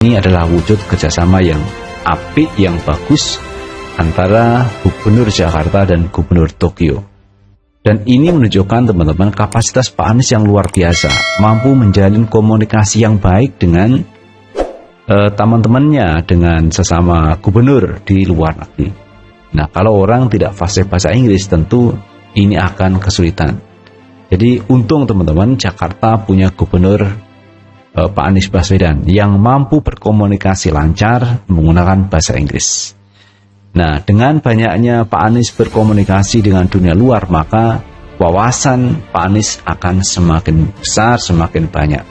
Ini adalah wujud kerjasama yang apik, yang bagus antara Gubernur Jakarta dan Gubernur Tokyo. Dan ini menunjukkan teman-teman kapasitas Pak Anies yang luar biasa, mampu menjalin komunikasi yang baik dengan teman-temannya, dengan sesama gubernur di luar negeri. Nah, kalau orang tidak fasih bahasa Inggris, tentu ini akan kesulitan. Jadi untung teman-teman, Jakarta punya gubernur Pak Anies Baswedan yang mampu berkomunikasi lancar menggunakan bahasa Inggris. Nah, dengan banyaknya Pak Anies berkomunikasi dengan dunia luar, maka wawasan Pak Anies akan semakin besar, semakin banyak.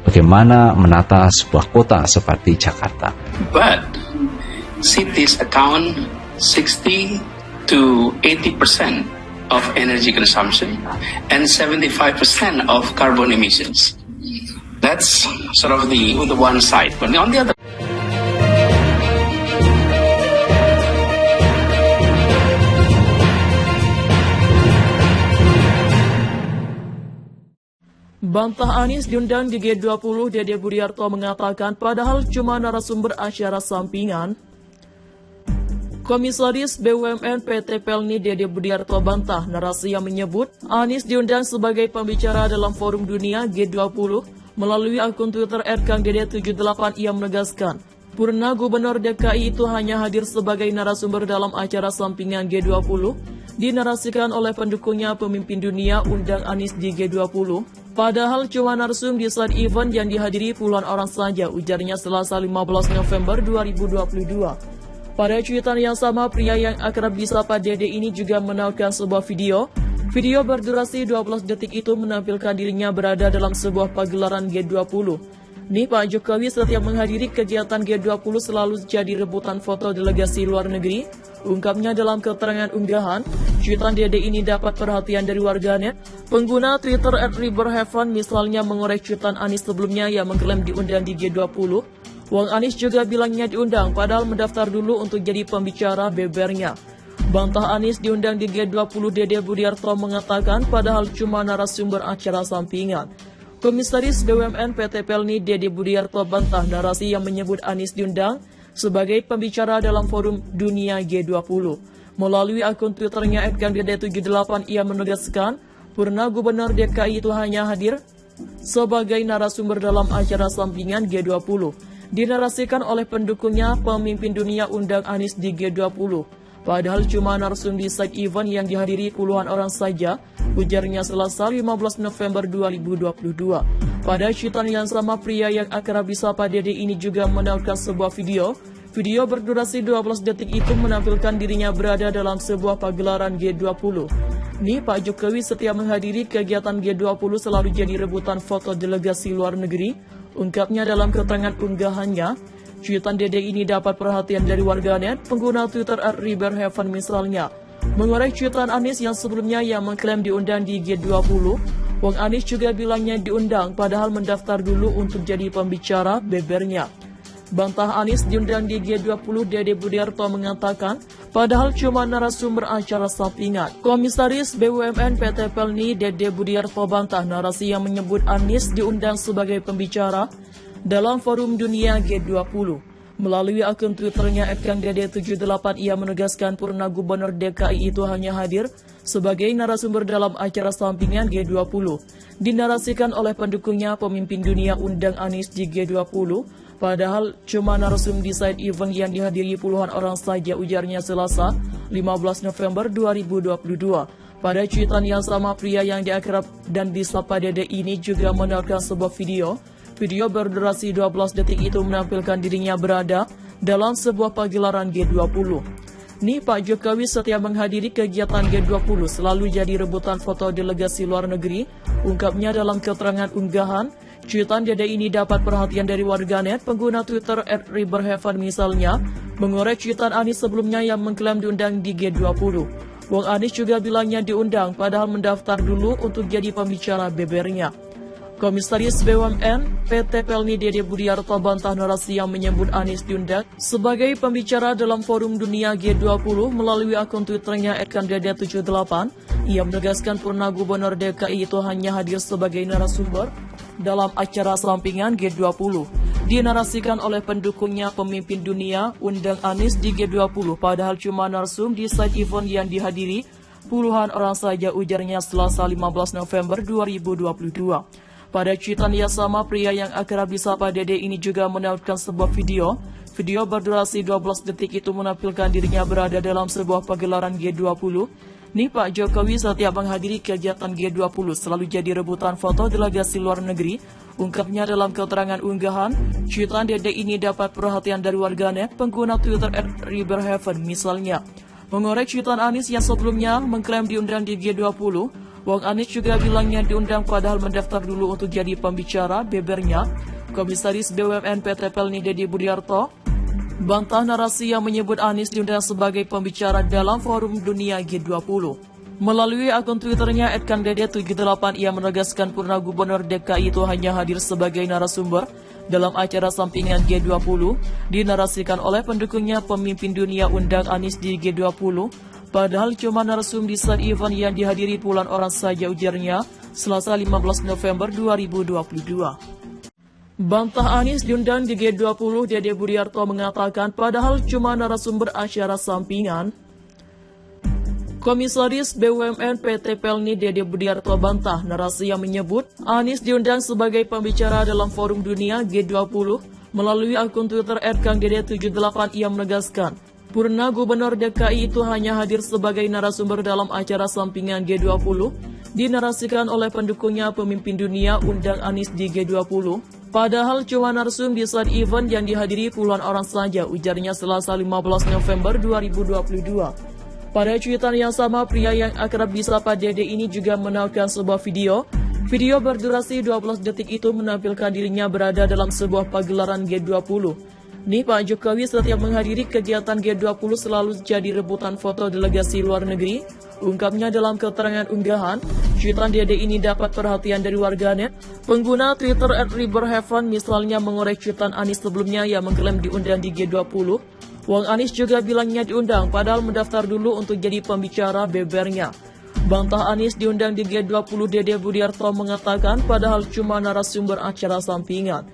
Bagaimana menata sebuah kota seperti Jakarta. But cities account 60 to 80% of energy consumption and 75% of carbon emissions. That's sort of the one side. But on the other, bantah Anies diundang di G20, Dede Budiarto mengatakan padahal cuma narasumber acara sampingan. Komisaris BUMN PT Pelni Dede Budiarto bantah narasi yang menyebut Anies diundang sebagai pembicara dalam forum dunia G20. Melalui akun Twitter @kangdede78 ia menegaskan, Purna Gubernur DKI itu hanya hadir sebagai narasumber dalam acara sampingan G20, dinarasikan oleh pendukungnya pemimpin dunia undang Anies di G20. Padahal cuma narsum di side event yang dihadiri puluhan orang saja, ujarnya Selasa 15 November 2022. Pada cuitan yang sama, pria yang akrab disapa Dede ini juga menampilkan sebuah video. Video berdurasi 12 detik itu menampilkan dirinya berada dalam sebuah pagelaran G20. Nih, Pak Jokowi setiap menghadiri kegiatan G20 selalu jadi rebutan foto delegasi luar negeri. Ungkapnya dalam keterangan unggahan, cuitan Dede ini dapat perhatian dari warganet. Pengguna Twitter @riberheaven misalnya mengorek cuitan Anies sebelumnya yang mengklaim diundang di G20. Wong Anies juga bilangnya diundang, padahal mendaftar dulu untuk jadi pembicara bebernya. Bantah Anies diundang di G20, Dede Budiarto mengatakan padahal cuma narasumber acara sampingan. Komisaris BUMN PT Pelni Dede Budiarto bantah narasi yang menyebut Anies diundang sebagai pembicara dalam forum dunia G20. Melalui akun Twitternya @kangdede78 ia menegaskan Purna Gubernur DKI itu hanya hadir sebagai narasumber dalam acara sampingan G20. Dinarasikan oleh pendukungnya pemimpin dunia undang Anies di G20. Padahal cuma narsum di side event yang dihadiri puluhan orang saja, ujarnya Selasa 15 November 2022. Pada cuitan yang sama, pria yang akrab disapa Dede ini juga menampilkan sebuah video. Video berdurasi 12 detik itu menampilkan dirinya berada dalam sebuah pagelaran G20. Nih, Pak Jokowi setiap menghadiri kegiatan G20 selalu jadi rebutan foto delegasi luar negeri. Ungkapnya dalam keterangan unggahannya. Cuitan Dede ini dapat perhatian dari warganet. Pengguna Twitter @riberheaven misalnya mengorek cuitan Anies yang sebelumnya yang mengklaim diundang di G20. Wong Anies juga bilangnya diundang, padahal mendaftar dulu untuk jadi pembicara bebernya. Bantah Anies diundang di G20, Dede Budiarto mengatakan padahal cuma narasumber acara sampingan. Komisaris BUMN PT Pelni Dede Budiarto bantah narasi yang menyebut Anies diundang sebagai pembicara dalam forum dunia G20. Melalui akun Twitternya @kangdede78 ia menegaskan Purna Gubernur DKI itu hanya hadir sebagai narasumber dalam acara sampingan G20. Dinarasikan oleh pendukungnya pemimpin dunia undang Anies di G20. Padahal cuma narsum di side event yang dihadiri puluhan orang saja, ujarnya Selasa 15 November 2022. Pada cuitan yang sama, pria yang diakrab dan disapa Dede ini juga menampilkan sebuah video. Video berdurasi 12 detik itu menampilkan dirinya berada dalam sebuah pagelaran G20. Nih, Pak Jokowi setiap menghadiri kegiatan G20 selalu jadi rebutan foto delegasi luar negeri. Ungkapnya dalam keterangan unggahan. Cuitan Dede ini dapat perhatian dari warganet. Pengguna Twitter @riberheaven misalnya mengorek cuitan Anies sebelumnya yang mengklaim diundang di G20. Wong Anies juga bilangnya diundang, padahal mendaftar dulu untuk jadi pembicara bebernya. Komisaris BUMN PT Pelni Dede Budiarto bantah narasi yang menyebut Anies diundang sebagai pembicara dalam forum dunia G20 melalui akun Twitternya @kangdede78. Ia menegaskan Purna Gubernur DKI itu hanya hadir sebagai narasumber dalam acara sampingan G20. dinarasikan oleh pendukungnya pemimpin dunia undang Anies di G20, padahal cuma narsum di side event yang dihadiri puluhan orang saja, ujarnya Selasa 15 November 2022. Pada cuitan yang sama, pria yang akrab disapa Dede ini juga menautkan sebuah video. Video berdurasi 12 detik itu menampilkan dirinya berada dalam sebuah pagelaran G20. Nih Pak Jokowi setiap menghadiri kegiatan G20 selalu jadi rebutan foto delegasi luar negeri, ungkapnya dalam keterangan unggahan. Cuitan Dede ini dapat perhatian dari warganet, pengguna Twitter @riverheaven misalnya. Mengorek cuitan Anies yang sebelumnya mengklaim diundang di G20, Wong Anies juga bilangnya diundang padahal mendaftar dulu untuk jadi pembicara, bebernya. Komisaris BUMN PT Pelni Deddy Budiarto bantah narasi yang menyebut Anies diundang sebagai pembicara dalam forum dunia G20. Melalui akun Twitternya @kangdede78, ia menegaskan Purna Gubernur DKI itu hanya hadir sebagai narasumber dalam acara sampingan G20, dinarasikan oleh pendukungnya pemimpin dunia undang Anies di G20, padahal cuma narsum di saat event yang dihadiri puluhan orang saja, ujarnya Selasa 15 November 2022. Bantah Anies diundang di G20, Dede Budiarto mengatakan padahal cuma narasumber acara sampingan. Komisaris BUMN PT Pelni Dede Budiarto bantah narasi yang menyebut Anies diundang sebagai pembicara dalam forum dunia G20. Melalui akun Twitter @kangdede78, ia menegaskan Purna Gubernur DKI itu hanya hadir sebagai narasumber dalam acara sampingan G20, dinarasikan oleh pendukungnya pemimpin dunia undang Anies di G20. Padahal cuma narsum di saat event yang dihadiri puluhan orang saja, ujarnya Selasa 15 November 2022. Pada cuitan yang sama, pria yang akrab disapa Dede ini juga menautkan sebuah video. Video berdurasi 12 detik itu menampilkan dirinya berada dalam sebuah pagelaran G20. Nih Pak Jokowi setiap menghadiri kegiatan G20 selalu jadi rebutan foto delegasi luar negeri, ungkapnya dalam keterangan unggahan. Cuitan Dede ini dapat perhatian dari warganet. Pengguna Twitter @riverheaven misalnya mengorek cuitan Anies sebelumnya yang mengklaim diundang di G20. Wong Anies juga bilangnya diundang padahal mendaftar dulu untuk jadi pembicara, bebernya. Bantah Anies diundang di G20, Dede Budiarto mengatakan padahal cuma narasumber acara sampingan.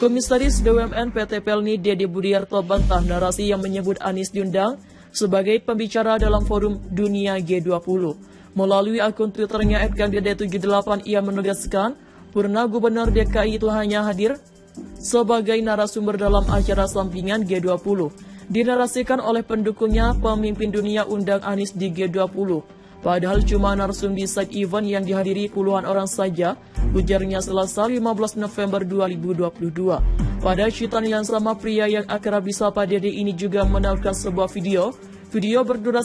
Komisaris BUMN PT Pelni Dede Budiarto bantah narasi yang menyebut Anies diundang sebagai pembicara dalam forum dunia G20. Melalui akun Twitternya @kangdede78, ia menegaskan Purna Gubernur DKI itu hanya hadir sebagai narasumber dalam acara sampingan G20, dinarasikan oleh pendukungnya pemimpin dunia undang Anies di G20. Padahal cuma narsum di side event yang dihadiri puluhan orang saja, ujarnya Selasa 15 November 2022. Pada cuitan yang sama, pria yang akrab disapa Dede ini juga menautkan sebuah video. Video berdurasi